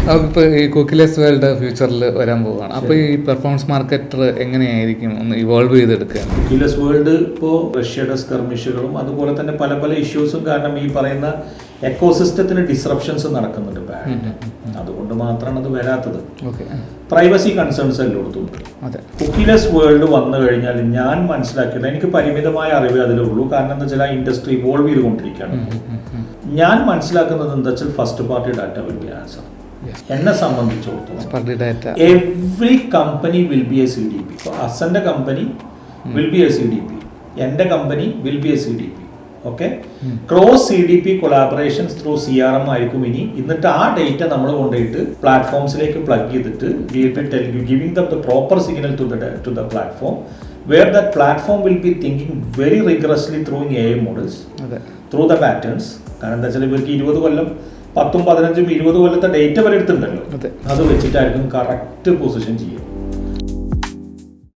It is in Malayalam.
നമുക്കിപ്പോൾ ഈ കുക്കിലെസ് വേൾഡ് ഫ്യൂച്ചറിൽ വരാൻ പോവുകയാണ്. അപ്പോൾ ഈ പെർഫോമൻസ് മാർക്കറ്റർ എങ്ങനെയായിരിക്കും ഒന്ന് ഇവോൾവ് ചെയ്തെടുക്കുക? കുക്കിലെസ് വേൾഡ് ഇപ്പോൾ റഷ്യയുടെ സ്കർമിഷുകളും അതുപോലെ തന്നെ പല പല ഇഷ്യൂസും കാരണം ഈ പറയുന്ന എക്കോസിസ്റ്റത്തിന് ഡിസ്റപ്ഷൻസ് നടക്കുന്നുണ്ട്. അതുകൊണ്ട് മാത്രമാണ് അത് വരാത്തത്. പ്രൈവസി കൺസേൺസ് എല്ലായിടത്തും ഉണ്ട്. കുക്കിലെസ് വേൾഡ് വന്നു കഴിഞ്ഞാൽ ഞാൻ മനസ്സിലാക്കിയത്, എനിക്ക് പരിമിതമായ അറിവേ അതിലുള്ളൂ. കാരണം എന്താ വെച്ചാൽ ആ ഇൻഡസ്ട്രി ഇവോൾവ് ചെയ്തുകൊണ്ടിരിക്കുകയാണ്. ഞാൻ മനസ്സിലാക്കുന്നത് എന്താ വെച്ചാൽ first party data will be answer. എന്നെ സംബന്ധിച്ചിടത്തോളം every company will be a CDP. അസന്റെ company will be a CDP, എൻ്റെ company will be a CDP. Okay, cross CDP collaborations through CRM ആയിരിക്കും ഇനി. എന്നിട്ട് ആ ഡേറ്റ നമ്മൾ കൊണ്ടുപോയിട്ട് പ്ലാറ്റ്ഫോംസിലേക്ക് പ്ലഗ് ചെയ്തിട്ട് giving the proper signal to the platform, where that platform will be thinking very rigorously through AI models, through the patterns. കാരണം എന്താ വെച്ചാൽ ഇവർക്ക് 20 കൊല്ലം 10, 15, 20 കൊല്ലത്തെ ഡേറ്റ വരെ എടുത്തിട്ടുണ്ടല്ലോ. അത് വെച്ചിട്ടായിരിക്കും കറക്റ്റ് പൊസിഷൻ ചെയ്യും.